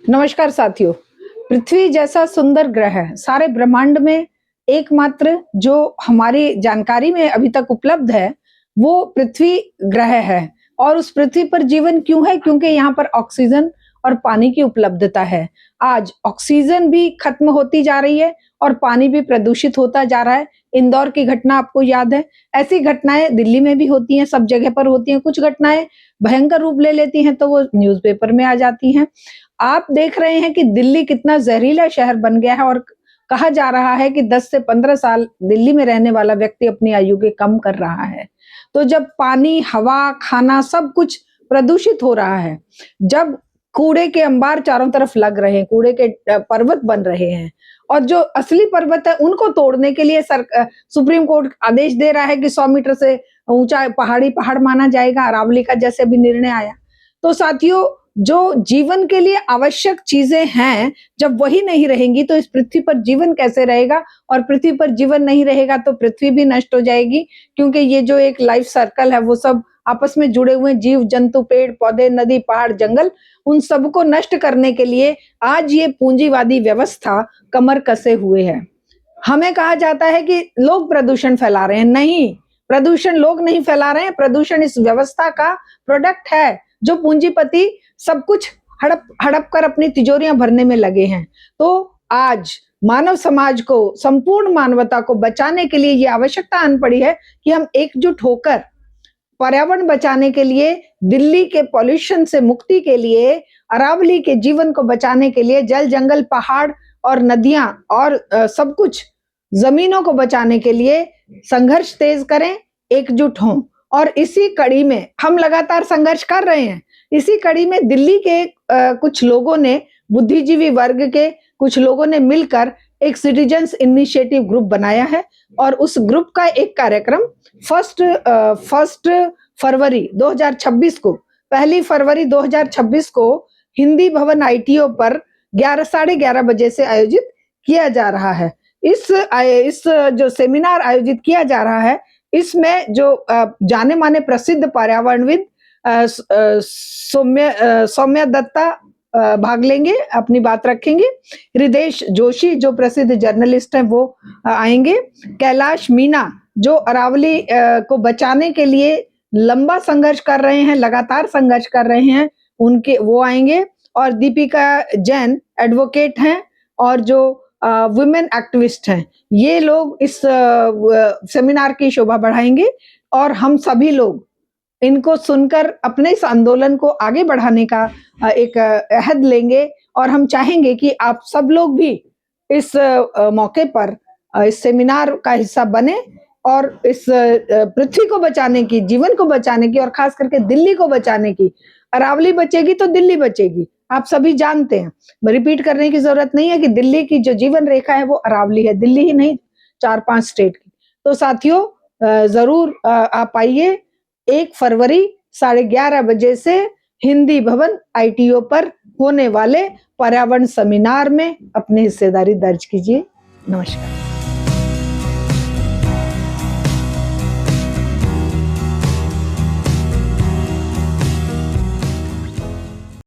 नमस्कार साथियों। पृथ्वी जैसा सुंदर ग्रह है सारे ब्रह्मांड में एकमात्र जो हमारी जानकारी में अभी तक उपलब्ध है वो पृथ्वी ग्रह है। और उस पृथ्वी पर जीवन क्यों है? क्योंकि यहाँ पर ऑक्सीजन और पानी की उपलब्धता है। आज ऑक्सीजन भी खत्म होती जा रही है और पानी भी प्रदूषित होता जा रहा है। इंदौर की घटना आपको याद है। ऐसी घटनाएं दिल्ली में भी होती हैं, सब जगह पर होती हैं। कुछ घटनाएं भयंकर रूप ले लेती हैं तो वो न्यूज़पेपर में आ जाती हैं। आप देख रहे हैं कि दिल्ली कितना जहरीला शहर बन गया है और कहा जा रहा है कि 10 से 15 साल दिल्ली में रहने वाला व्यक्ति अपनी आयु के कम कर रहा है। तो जब पानी, हवा, खाना सब कुछ प्रदूषित हो रहा है, जब कूड़े के अंबार चारों तरफ लग रहे हैं, कूड़े के पर्वत बन रहे हैं और जो असली पर्वत है उनको तोड़ने के लिए सुप्रीम कोर्ट आदेश दे रहा है कि 100 मीटर से ऊंचा पहाड़ माना जाएगा, अरावली का जैसे अभी निर्णय आया। तो साथियों, जो जीवन के लिए आवश्यक चीजें हैं, जब वही नहीं रहेंगी तो इस पृथ्वी पर जीवन कैसे रहेगा? और पृथ्वी पर जीवन नहीं रहेगा तो पृथ्वी भी नष्ट हो जाएगी, क्योंकि ये जो एक लाइफ सर्कल है वो सब आपस में जुड़े हुए जीव जंतु, पेड़ पौधे, नदी, पहाड़, जंगल, उन सबको नष्ट करने के लिए आज ये पूंजीवादी व्यवस्था कमर कसे हुए है। हमें कहा जाता है कि लोग प्रदूषण फैला रहे हैं। नहीं, प्रदूषण लोग नहीं फैला रहे हैं, प्रदूषण इस व्यवस्था का प्रोडक्ट है जो पूंजीपति सब कुछ हड़प हड़प कर अपनी तिजोरियां भरने में लगे हैं। तो आज मानव समाज को, संपूर्ण मानवता को बचाने के लिए ये आवश्यकता आन पड़ी है कि हम एकजुट होकर पर्यावरण बचाने के लिए, दिल्ली के पॉल्यूशन से मुक्ति के लिए, अरावली के जीवन को बचाने के लिए, जल जंगल, पहाड़ और नदियां और सब कुछ जमीनों को बचाने के लिए संघर्ष तेज करें, एकजुट हों। और इसी कड़ी में हम लगातार संघर्ष कर रहे हैं। इसी कड़ी में दिल्ली के कुछ लोगों ने, बुद्धिजीवी वर्ग के कुछ लोगों ने मिलकर एक सिटीजन्स इनिशिएटिव ग्रुप बनाया है और उस ग्रुप का एक कार्यक्रम फर्स्ट फरवरी 2026 को, 1 फरवरी 2026 को हिंदी भवन ITO पर 11:30 बजे से आयोजित किया जा रहा है। इस जो सेमिनार आयोजित किया जा रहा है, इसमें जो जाने माने प्रसिद्ध पर्यावरणविद सौम्या दत्ता भाग लेंगे, अपनी बात रखेंगे। हृदेश जोशी जो प्रसिद्ध जर्नलिस्ट हैं वो आएंगे। कैलाश मीना जो अरावली को बचाने के लिए लंबा संघर्ष कर रहे हैं, लगातार संघर्ष कर रहे हैं, वो आएंगे। और दीपिका जैन एडवोकेट हैं और जो वुमेन एक्टिविस्ट हैं, ये लोग इस सेमिनार की शोभा बढ़ाएंगे। और हम सभी लोग इनको सुनकर अपने इस आंदोलन को आगे बढ़ाने का एक अहद लेंगे और हम चाहेंगे कि आप सब लोग भी इस मौके पर इस सेमिनार का हिस्सा बने और इस पृथ्वी को बचाने की, जीवन को बचाने की और खास करके दिल्ली को बचाने की। अरावली बचेगी तो दिल्ली बचेगी, आप सभी जानते हैं, रिपीट करने की जरूरत नहीं है कि दिल्ली की जो जीवन रेखा है वो अरावली है, दिल्ली ही नहीं 4-5 स्टेट की। तो साथियों, जरूर आप आइए 1 फरवरी 11:30 बजे से हिंदी भवन ITO पर होने वाले पर्यावरण सेमिनार में अपनी हिस्सेदारी दर्ज कीजिए। नमस्कार।